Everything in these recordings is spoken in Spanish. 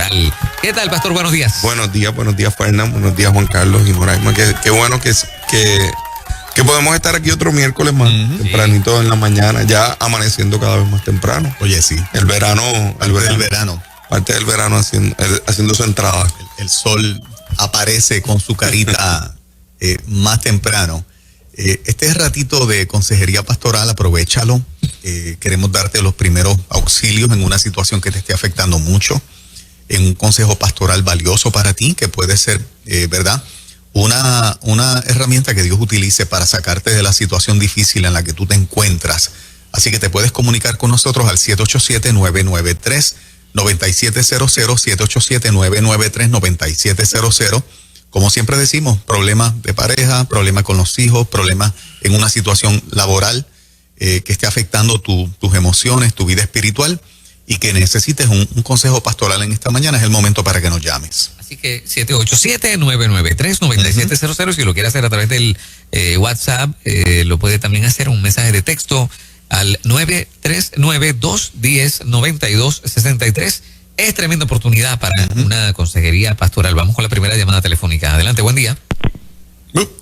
Pastoral. ¿Qué tal, pastor? Buenos días. Buenos días, Fernán. Buenos días, Juan Carlos y Moraima. Qué bueno que podemos estar aquí otro miércoles más, tempranito en la mañana, ya amaneciendo cada vez más temprano. Oye, sí. El verano. Parte del verano haciendo su entrada. El sol aparece con su carita más temprano. Este ratito de consejería pastoral, aprovéchalo. Queremos darte los primeros auxilios en una situación que te esté afectando mucho, en un consejo pastoral valioso para ti, que puede ser, ¿verdad?, una herramienta que Dios utilice para sacarte de la situación difícil en la que tú te encuentras. Así que te puedes comunicar con nosotros al 787-993-9700, 787-993-9700. Como siempre decimos, problemas de pareja, problemas con los hijos, problemas en una situación laboral que esté afectando tus emociones, tu vida espiritual, y que necesites un consejo pastoral en esta mañana, es el momento para que nos llames. Así que 787-993-9700, si lo quiere hacer a través del WhatsApp, lo puede también hacer un mensaje de texto al 939-210-9263. Es tremenda oportunidad para una consejería pastoral. Vamos con la primera llamada telefónica. Adelante, buen día.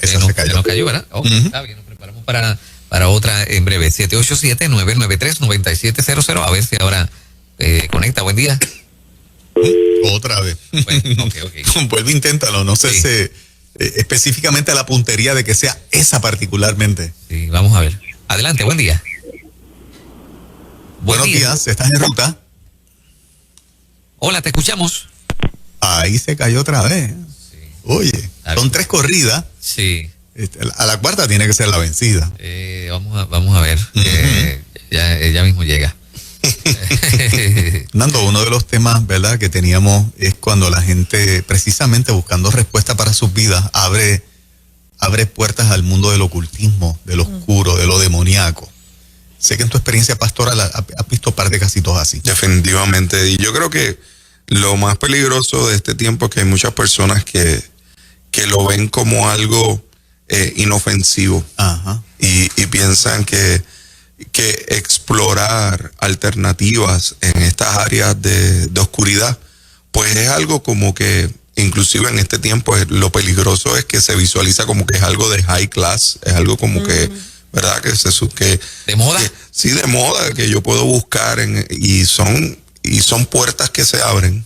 Esa se cayó. No cayó, ¿verdad? Está bien, nos preparamos para otra en breve. 787-993-9700. A ver si ahora conecta. Buen día. Otra vez. Bueno, okay. Vuelve, inténtalo. No sé si específicamente a la puntería de que sea esa particularmente. Sí, vamos a ver. Adelante, buen día. Buenos días, ¿estás en ruta? Hola, te escuchamos. Ahí se cayó otra vez. Sí. Oye, son 3 corridas. Sí. A la cuarta tiene que ser la vencida. Vamos a ver. Ya mismo llega. Nando, uno de los temas, ¿verdad?, que teníamos es cuando la gente, precisamente buscando respuesta para sus vidas, abre puertas al mundo del ocultismo, del oscuro, de lo demoníaco. Sé que en tu experiencia pastoral has visto par de casitos así. Definitivamente. Y yo creo que lo más peligroso de este tiempo es que hay muchas personas que lo ven como algo inofensivo. Ajá. Y piensan que explorar alternativas en estas áreas de oscuridad, pues es algo como que, inclusive en este tiempo, lo peligroso es que se visualiza como que es algo de high class, es algo como que, ¿verdad? Que ¿de moda? Sí, de moda, que yo puedo buscar y son puertas que se abren,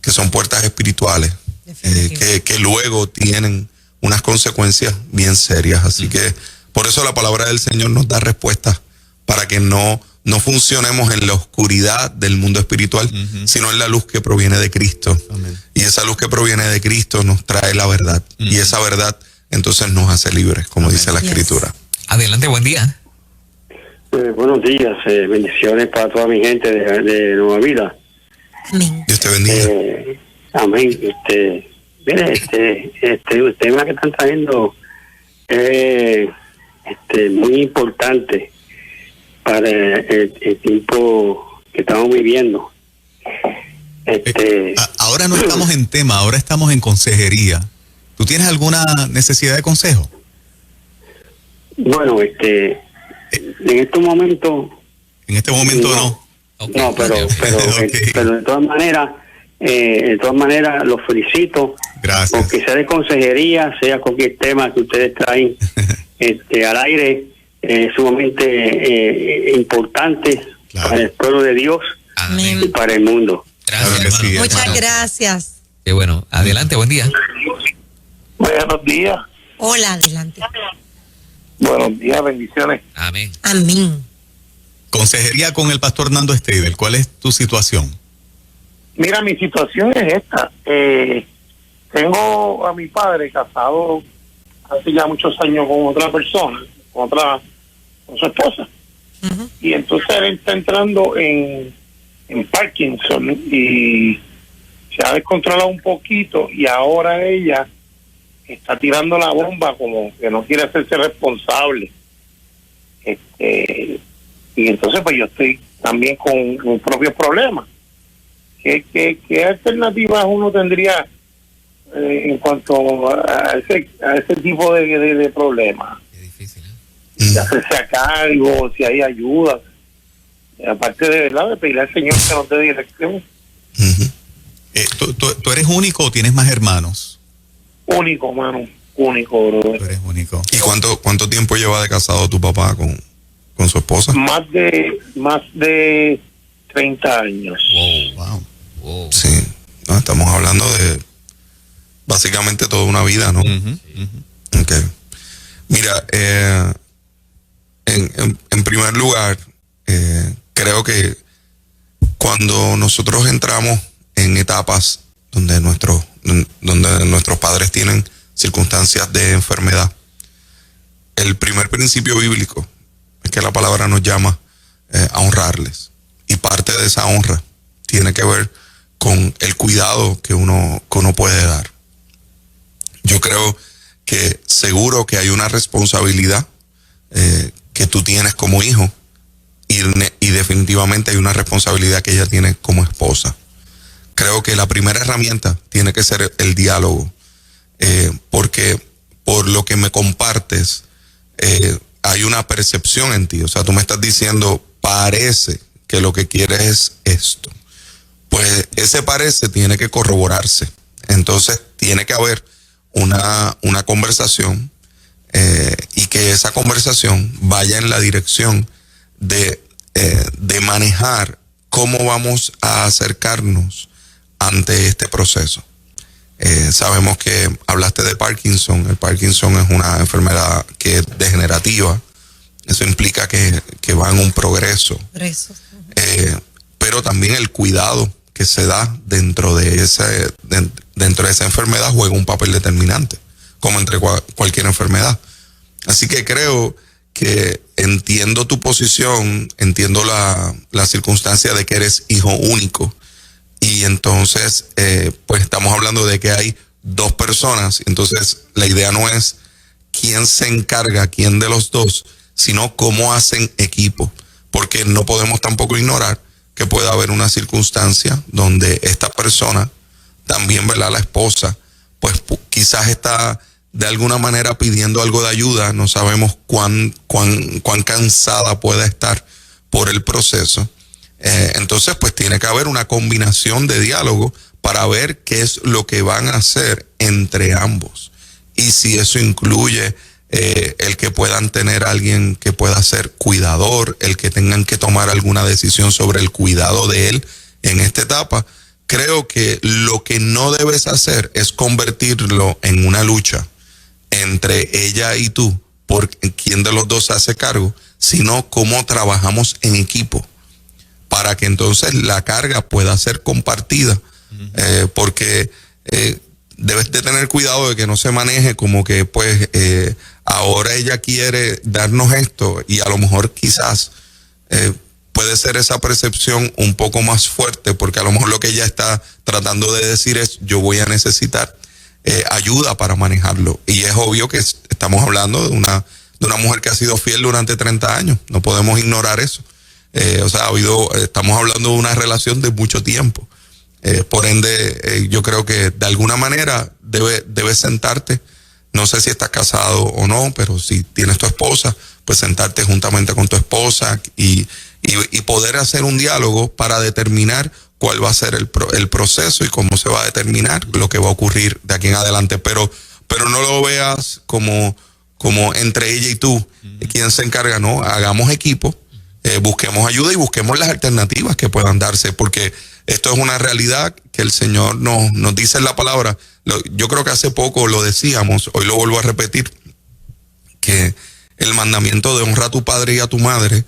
que son puertas espirituales, que luego tienen unas consecuencias bien serias. Así que por eso la palabra del Señor nos da respuestas para que no funcionemos en la oscuridad del mundo espiritual, sino en la luz que proviene de Cristo. Amén. Y esa luz que proviene de Cristo nos trae la verdad. Y esa verdad entonces nos hace libres, como dice la Escritura. Adelante, buen día. Buenos días, bendiciones para toda mi gente de Nueva Vida. Amén. Dios te bendiga. Amén. Mire, el tema que están trayendo es muy importante para el tiempo que estamos viviendo. Ahora no estamos en tema, ahora estamos en consejería. ¿Tú tienes alguna necesidad de consejo? Bueno, en estos momentos... En este momento no. Okay. No, pero de todas maneras los felicito. Gracias. Porque sea de consejería, sea cualquier tema que ustedes traen al aire, es sumamente importante, claro, para el pueblo de Dios. Amén. Y para el mundo. Gracias, Claro que sí, Muchas hermano. gracias. Qué bueno. Adelante, buen día. Buenos días. Hola, adelante. Buenos días, bendiciones. Amén. Amén. Consejería con el pastor Nando Esteibel. ¿Cuál es tu situación? Mira, mi situación es esta. Tengo a mi padre casado hace ya muchos años con otra persona, con su esposa. Uh-huh. Y entonces él está entrando en Parkinson y se ha descontrolado un poquito y ahora ella está tirando la bomba como que no quiere hacerse responsable. Y entonces pues yo estoy también con mis propios problemas. ¿Qué alternativas uno tendría en cuanto a ese tipo de problemas? Qué difícil, De hacerse a cargo, si hay ayuda. Aparte de verdad de pedirle al Señor que nos dé dirección. ¿Tú eres único o tienes más hermanos? Único, mano. Único, Tú bro. eres único. ¿Y cuánto tiempo lleva de casado tu papá con su esposa? Más de 30 años. Wow. Wow. Sí, no, estamos hablando de básicamente toda una vida, ¿no? Ok. Mira, en primer lugar, creo que cuando nosotros entramos en etapas donde nuestros padres tienen circunstancias de enfermedad, el primer principio bíblico es que la palabra nos llama a honrarles. Y parte de esa honra tiene que ver con el cuidado que uno puede dar. Yo creo que seguro que hay una responsabilidad que tú tienes como hijo y definitivamente hay una responsabilidad que ella tiene como esposa. Creo que la primera herramienta tiene que ser el diálogo, porque por lo que me compartes hay una percepción en ti. O sea, tú me estás diciendo, parece que lo que quieres es esto. Pues ese parece tiene que corroborarse. Entonces tiene que haber una conversación y que esa conversación vaya en la dirección de manejar cómo vamos a acercarnos ante este proceso. Sabemos que hablaste de Parkinson. El Parkinson es una enfermedad que es degenerativa. Eso implica que va en un progreso. Pero también el cuidado que se da dentro de esa enfermedad juega un papel determinante, como entre cualquier enfermedad. Así que creo que entiendo tu posición, entiendo la circunstancia de que eres hijo único, y entonces pues estamos hablando de que hay dos personas. Entonces la idea no es quién se encarga, quién de los dos, sino cómo hacen equipo, porque no podemos tampoco ignorar que puede haber una circunstancia donde esta persona, también, ¿verdad?, la esposa, pues quizás está de alguna manera pidiendo algo de ayuda. No sabemos cuán cansada pueda estar por el proceso. Entonces, pues tiene que haber una combinación de diálogo para ver qué es lo que van a hacer entre ambos. Y si eso incluye el que puedan tener alguien que pueda ser cuidador, el que tengan que tomar alguna decisión sobre el cuidado de él en esta etapa, creo que lo que no debes hacer es convertirlo en una lucha entre ella y tú, por quién de los dos se hace cargo, sino cómo trabajamos en equipo para que entonces la carga pueda ser compartida, porque debes de tener cuidado de que no se maneje como que pues ahora ella quiere darnos esto, y a lo mejor quizás puede ser esa percepción un poco más fuerte, porque a lo mejor lo que ella está tratando de decir es: yo voy a necesitar ayuda para manejarlo. Y es obvio que estamos hablando de una mujer que ha sido fiel durante 30 años, no podemos ignorar eso. O sea, estamos hablando de una relación de mucho tiempo. Por ende, yo creo que de alguna manera debes sentarte. No sé si estás casado o no, pero si tienes tu esposa, pues sentarte juntamente con tu esposa y poder hacer un diálogo para determinar cuál va a ser el proceso y cómo se va a determinar lo que va a ocurrir de aquí en adelante. Pero no lo veas como entre ella y tú, quién se encarga. No, hagamos equipo, busquemos ayuda y busquemos las alternativas que puedan darse, porque esto es una realidad que el Señor nos dice en la palabra. Yo creo que hace poco lo decíamos, hoy lo vuelvo a repetir, que el mandamiento de honra a tu padre y a tu madre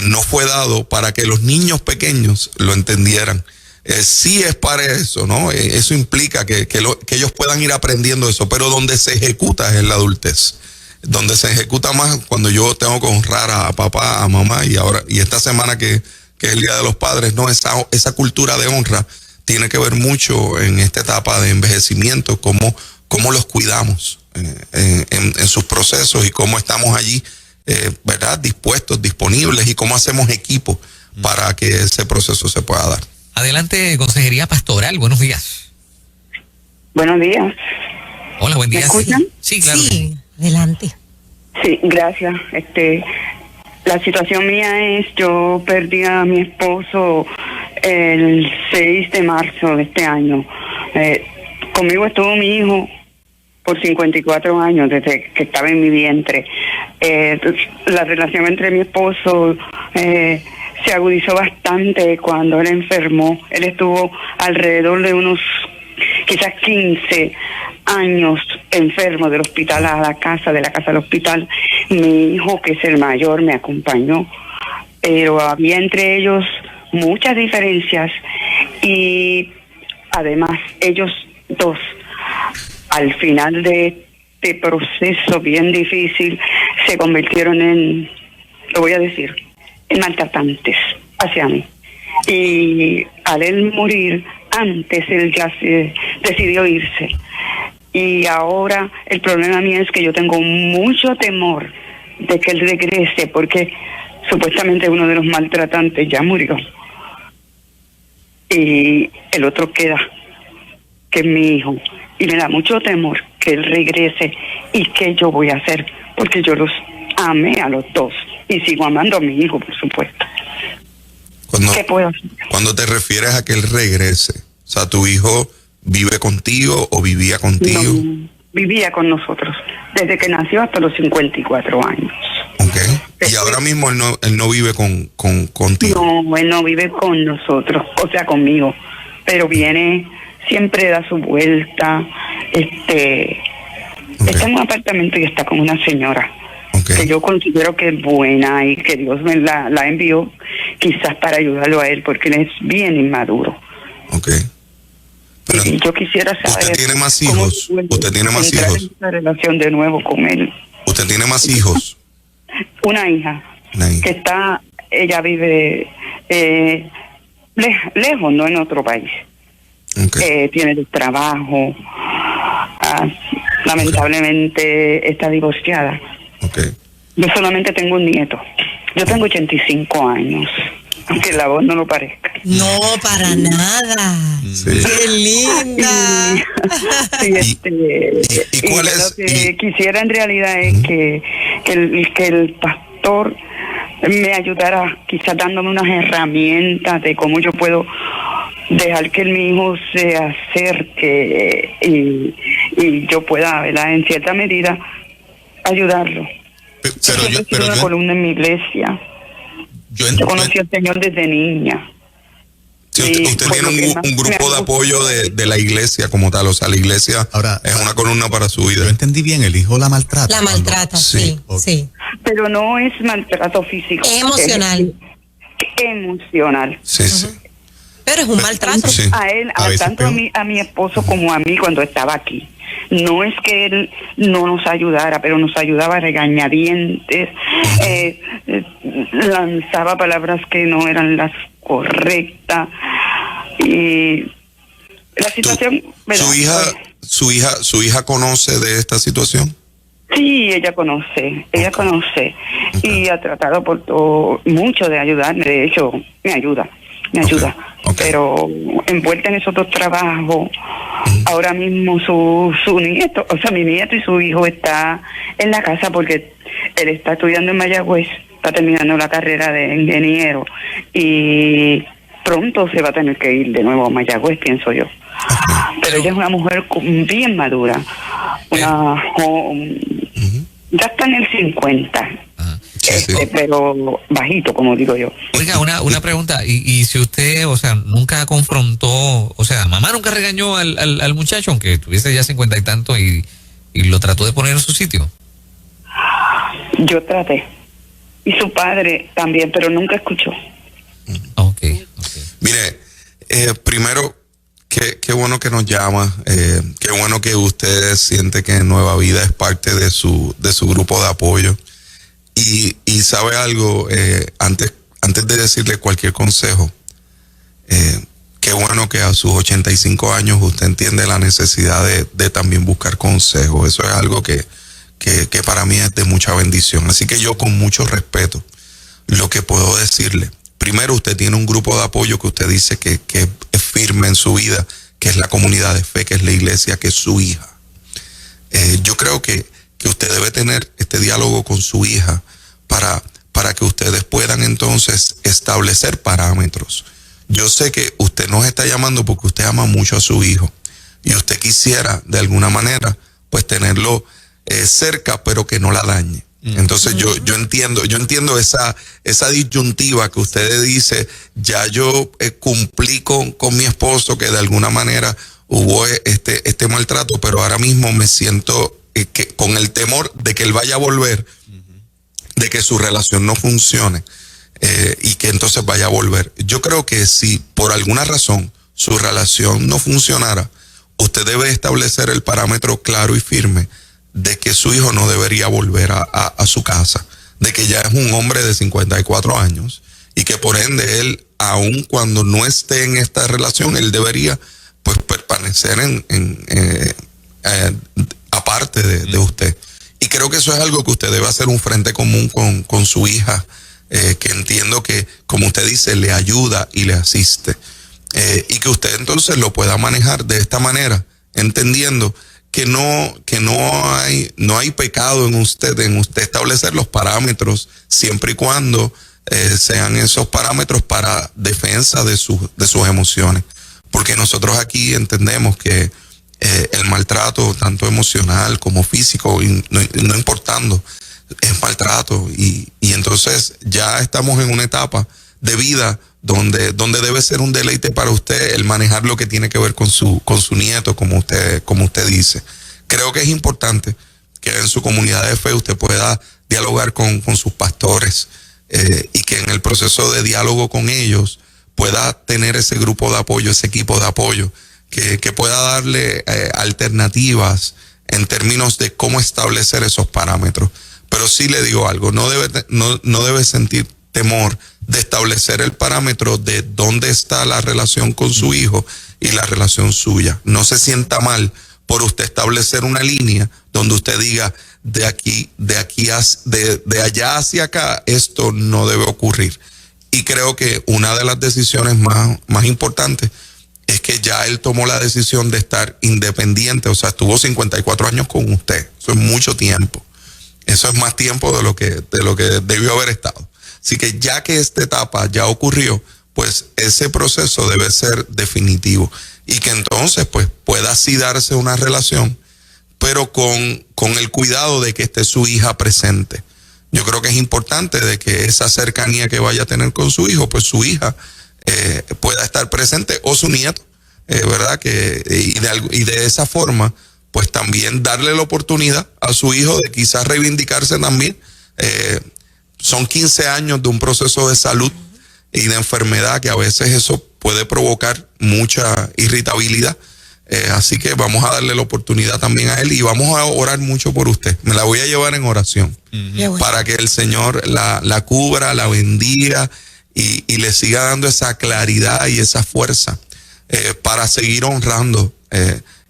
no fue dado para que los niños pequeños lo entendieran. Sí es para eso, ¿no? Eso implica que ellos puedan ir aprendiendo eso, pero donde se ejecuta es en la adultez. Donde se ejecuta más cuando yo tengo que honrar a papá, a mamá, y esta semana que es el Día de los Padres, ¿no? Esa cultura de honra tiene que ver mucho en esta etapa de envejecimiento, cómo los cuidamos en sus procesos y cómo estamos allí, ¿verdad?, dispuestos, disponibles, y cómo hacemos equipo para que ese proceso se pueda dar. Adelante, Consejería Pastoral, buenos días. Buenos días. Hola, buen día. ¿Me escuchan? Sí, claro. Sí, adelante. Sí, gracias. La situación mía es, yo perdí a mi esposo el 6 de marzo de este año. Conmigo estuvo mi hijo por 54 años, desde que estaba en mi vientre. La relación entre mi esposo se agudizó bastante cuando él enfermó. Él estuvo alrededor de unos quizás 15 años enfermo, del hospital a la casa, de la casa al hospital. Mi hijo, que es el mayor, me acompañó, pero había entre ellos muchas diferencias, y además ellos dos, al final de este proceso bien difícil, se convirtieron en, lo voy a decir, en maltratantes hacia mí. Y al él morir, antes él ya decidió irse. Y ahora el problema mío es que yo tengo mucho temor de que él regrese, porque supuestamente uno de los maltratantes ya murió. Y el otro queda, que es mi hijo. Y me da mucho temor que él regrese. ¿Y qué yo voy a hacer? Porque yo los amé a los dos. Y sigo amando a mi hijo, por supuesto. ¿Qué puedo hacer? Cuando te refieres a que él regrese, o sea, ¿tu hijo vive contigo o vivía contigo? No, vivía con nosotros, desde que nació hasta los 54 años. Okay. Y ahora mismo él no vive contigo. No, él no vive con nosotros, o sea, conmigo. Pero viene, siempre da su vuelta. Está en un apartamento y está con una señora. Que yo considero que es buena y que Dios me la envió quizás para ayudarlo a él, porque él es bien inmaduro. Pero y yo quisiera saber... ¿Usted tiene más hijos? ¿Usted tiene más hijos? En esta relación de nuevo con él. ¿Usted tiene más hijos? Una hija. Que ella vive lejos, no en otro país. Tiene el trabajo. Lamentablemente está divorciada. Yo solamente tengo un nieto. Yo tengo 85 años, aunque la voz no lo parezca. No, para nada. Sí. ¡Qué linda! ¿Y cuál es? Lo que quisiera en realidad es que el pastor me ayudara, quizás dándome unas herramientas de cómo yo puedo dejar que mi hijo se acerque y yo pueda, ¿verdad?, en cierta medida ayudarlo. Pero una columna en mi iglesia. Yo conocí al Señor desde niña. Sí, usted tiene un grupo de apoyo de la iglesia como tal, o sea, la iglesia ahora es una columna para su vida. Yo entendí bien, el hijo la maltrata. La maltrata, sí. Pero no es maltrato físico. Emocional. Emocional. Sí, sí. Pero es un maltrato. Sí. A él, tanto a mi esposo como a mí cuando estaba aquí. No es que él no nos ayudara, pero nos ayudaba a regañadientes, lanzaba palabras que no eran las correctas, y la situación... ¿Su hija conoce de esta situación? Sí, ella conoce, y ha tratado mucho de ayudarme. De hecho, me ayuda. Pero envuelta en esos dos trabajos, ahora mismo su nieto, o sea, mi nieto y su hijo está en la casa porque él está estudiando en Mayagüez, está terminando la carrera de ingeniero y pronto se va a tener que ir de nuevo a Mayagüez, pienso yo. Pero ella es una mujer bien madura, ya está en el 50. Pero bajito, como digo yo. Oiga, una pregunta, y si usted, o sea, nunca confrontó, o sea, mamá nunca regañó al muchacho, aunque tuviese ya 50 y tanto, y lo trató de poner en su sitio. Yo traté, y su padre también, pero nunca escuchó. Mire, primero, qué bueno que nos llama, qué bueno que usted siente que Nueva Vida es parte de su grupo de apoyo. Y sabe algo, antes de decirle cualquier consejo, qué bueno que a sus 85 años usted entiende la necesidad de también buscar consejo. Eso es algo que para mí es de mucha bendición. Así que yo, con mucho respeto, lo que puedo decirle, primero, usted tiene un grupo de apoyo que usted dice que es firme en su vida, que es la comunidad de fe, que es la iglesia, que es su hija. Yo creo que usted debe tener este diálogo con su hija para que ustedes puedan entonces establecer parámetros. Yo sé que usted nos está llamando porque usted ama mucho a su hijo y usted quisiera de alguna manera pues tenerlo cerca, pero que no la dañe. Entonces yo entiendo esa disyuntiva que usted dice, ya yo cumplí con mi esposo, que de alguna manera hubo este maltrato, pero ahora mismo me siento que con el temor de que él vaya a volver, de que su relación no funcione y que entonces vaya a volver. Yo creo que si por alguna razón su relación no funcionara, usted debe establecer el parámetro claro y firme de que su hijo no debería volver a su casa, de que ya es un hombre de 54 años y que por ende él, aun cuando no esté en esta relación, él debería pues permanecer aparte de usted. Y creo que eso es algo que usted debe hacer un frente común con su hija, que entiendo que, como usted dice, le ayuda y le asiste. Y que usted entonces lo pueda manejar de esta manera, entendiendo que no hay pecado en usted establecer los parámetros, siempre y cuando sean esos parámetros para defensa de sus emociones. Porque nosotros aquí entendemos que el maltrato, tanto emocional como físico, no importando, es maltrato. Y entonces ya estamos en una etapa de vida donde debe ser un deleite para usted el manejar lo que tiene que ver con su nieto, como usted dice. Creo que es importante que en su comunidad de fe usted pueda dialogar con sus pastores y que en el proceso de diálogo con ellos pueda tener ese grupo de apoyo, ese equipo de apoyo, que pueda darle alternativas en términos de cómo establecer esos parámetros. Pero sí le digo algo, no debe sentir temor de establecer el parámetro de dónde está la relación con su hijo y la relación suya. No se sienta mal por usted establecer una línea donde usted diga, de allá hacia acá, esto no debe ocurrir. Y creo que una de las decisiones más importantes es que ya él tomó la decisión de estar independiente, o sea, estuvo 54 años con usted. Eso es mucho tiempo. Eso es más tiempo de lo que debió haber estado. Así que ya que esta etapa ya ocurrió, pues ese proceso debe ser definitivo y que entonces pues pueda así darse una relación, pero con el cuidado de que esté su hija presente. Yo creo que es importante de que esa cercanía que vaya a tener con su hijo, pues su hija pueda estar presente, o su nieto, ¿verdad? Y de esa forma, pues también darle la oportunidad a su hijo de quizás reivindicarse también. Son 15 años de un proceso de salud y de enfermedad que a veces eso puede provocar mucha irritabilidad. Así que vamos a darle la oportunidad también a él y vamos a orar mucho por usted. Me la voy a llevar en oración para que el Señor la cubra, la bendiga y le siga dando esa claridad y esa fuerza para seguir honrando.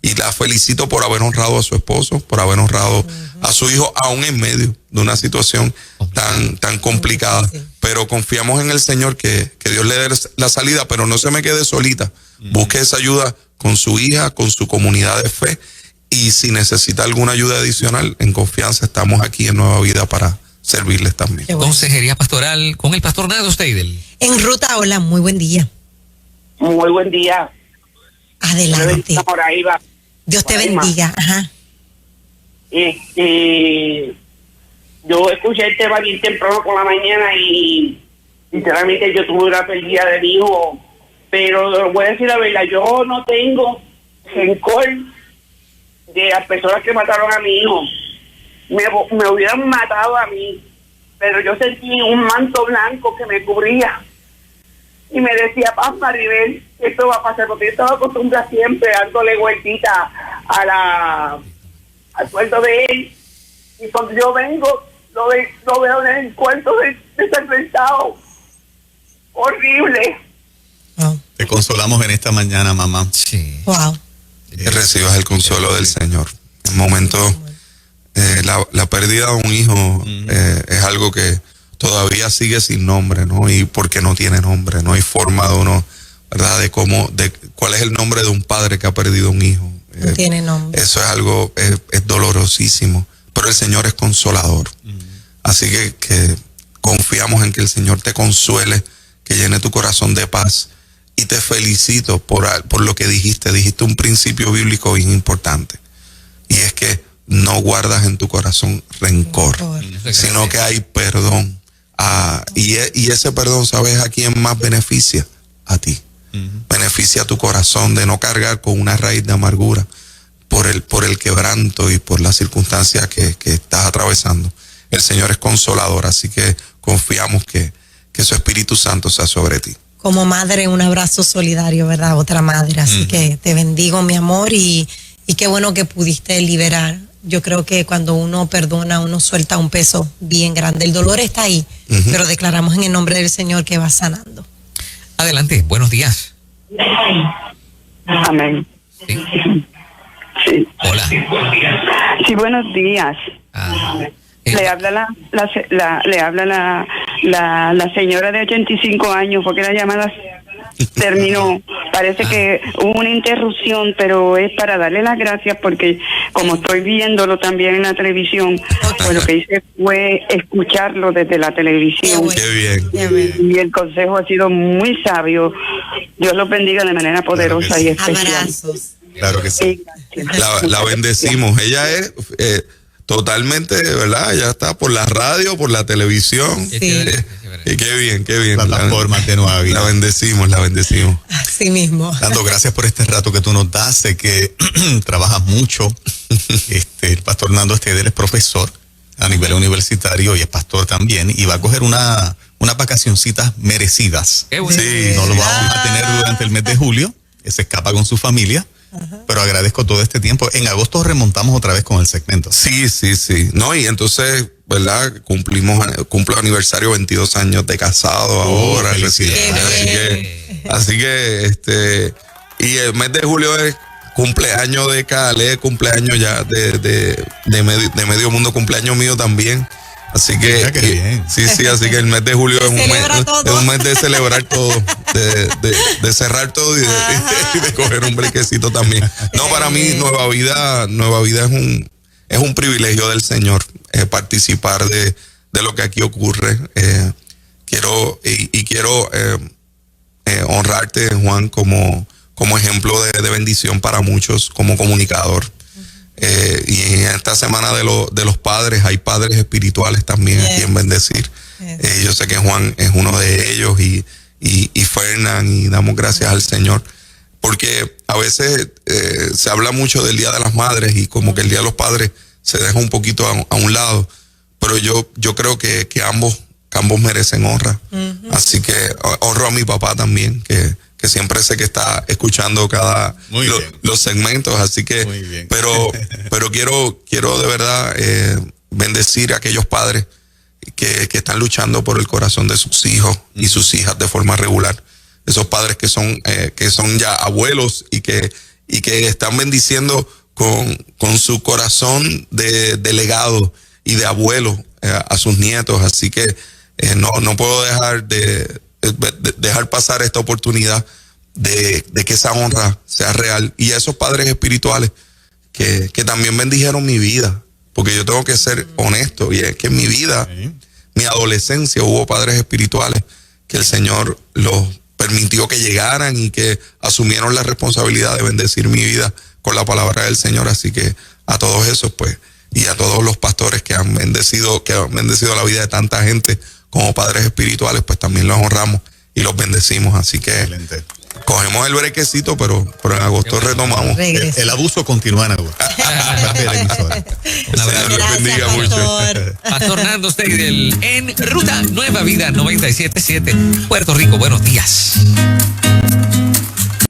Y la felicito por haber honrado a su esposo, por haber honrado a su hijo, aún en medio de una situación tan complicada. Pero confiamos en el Señor que Dios le dé la salida, pero no se me quede solita. Busque esa ayuda con su hija, con su comunidad de fe. Y si necesita alguna ayuda adicional, en confianza estamos aquí en Nueva Vida para servirles también. Consejería pastoral con el pastor Nado Steidel. En ruta, hola, muy buen día. Muy buen día. Adelante. Por ahí va. Dios te bendiga. Ajá. Yo escuché el tema bien temprano por la mañana y sinceramente yo tuve una pérdida de mi hijo, pero voy a decir la verdad, yo no tengo rencor de las personas que mataron a mi hijo. Me hubieran matado a mí, pero yo sentí un manto blanco que me cubría y me decía, Paz Maribel, esto va a pasar, porque yo estaba acostumbrada siempre dándole vueltita al cuento de él, y cuando yo vengo lo veo en el cuento desenfrentado, horrible. Wow. Te consolamos en esta mañana, mamá. Sí. Wow. Que recibas el consuelo del Señor. En el momento, la pérdida de un hijo es algo que todavía sigue sin nombre, ¿no? Y porque no tiene nombre, no hay forma de uno, ¿verdad? De cuál es el nombre de un padre que ha perdido un hijo. No tiene nombre. Eso es algo, es dolorosísimo, pero el Señor es consolador. Así que confiamos en que el Señor te consuele, que llene tu corazón de paz y te felicito por lo que dijiste. Dijiste un principio bíblico bien importante, y es que no guardas en tu corazón rencor, sino que hay perdón. Y ese perdón, ¿sabes a quién más beneficia? A ti. Beneficia a tu corazón de no cargar con una raíz de amargura por el quebranto y por las circunstancias que estás atravesando. El Señor es consolador, así que confiamos que su Espíritu Santo sea sobre ti. Como madre, un abrazo solidario, ¿verdad? Otra madre. Así que te bendigo, mi amor, y qué bueno que pudiste liberar. Yo creo que cuando uno perdona, uno suelta un peso bien grande. El dolor está ahí, pero declaramos en el nombre del Señor que va sanando. Adelante, buenos días. Amén. Sí. Sí. Hola. Sí, buenos días. Le habla la señora de 85 años, porque la llamada terminó. Parece que hubo una interrupción, pero es para darle las gracias porque como estoy viéndolo también en la televisión, pues lo que hice fue escucharlo desde la televisión. Qué bien. Y el consejo ha sido muy sabio. Dios los bendiga de manera poderosa y especial. Abrazos. Claro que sí. La bendecimos. Ella es totalmente, ¿verdad? Ella está por la radio, por la televisión. Sí. Y qué bien, qué bien. Plataformas de Nueva Vida. La bendecimos. Así mismo. Dando gracias por este rato que tú nos das. Sé que trabajas mucho. El pastor Nando Esteder es profesor a nivel universitario y es pastor también. Y va a coger unas vacacioncitas merecidas. Qué bueno. Sí. No lo vamos a tener durante el mes de julio. Se escapa con su familia. Pero agradezco todo este tiempo. En agosto remontamos otra vez con el segmento. Sí. No, y entonces, ¿verdad? Cumplo aniversario, 22 años de casado ahora. Así que, y el mes de julio es cumpleaños de Calé, cumpleaños ya de medio mundo, cumpleaños mío también. Así que, sí, así que el mes de julio es un mes de celebrar todo, de cerrar todo y de coger un brequecito también. No, para mí Nueva Vida es un privilegio del Señor, participar de lo que aquí ocurre. Quiero honrarte, Juan, como ejemplo de bendición para muchos, como comunicador. Y en esta semana de los padres hay padres espirituales también a quien bendecir. Yo sé que Juan es uno de ellos y Fernan, y damos gracias al Señor porque a veces se habla mucho del Día de las Madres y como que el Día de los Padres se deja un poquito a un lado, pero yo creo que ambos merecen honra. Así que honro a mi papá también, que siempre sé que está escuchando los segmentos, así que, pero quiero de verdad bendecir a aquellos padres que están luchando por el corazón de sus hijos y sus hijas de forma regular. Esos padres que son ya abuelos y que están bendiciendo con su corazón de legado y de abuelo a sus nietos. Así que no puedo dejar pasar esta oportunidad de que esa honra sea real. Y a esos padres espirituales que también bendijeron mi vida, porque yo tengo que ser honesto, y es que en mi vida, mi adolescencia, hubo padres espirituales que el Señor los permitió que llegaran y que asumieron la responsabilidad de bendecir mi vida con la palabra del Señor. Así que a todos esos, pues, y a todos los pastores que han bendecido la vida de tanta gente como padres espirituales, pues también los honramos y los bendecimos. Así que excelente. Cogemos el brequecito, pero en agosto retomamos. El abuso continúa en agosto. Señor les bendiga mucho. Pastor Nando Steidel en Ruta Nueva Vida 97.7, Puerto Rico. Buenos días.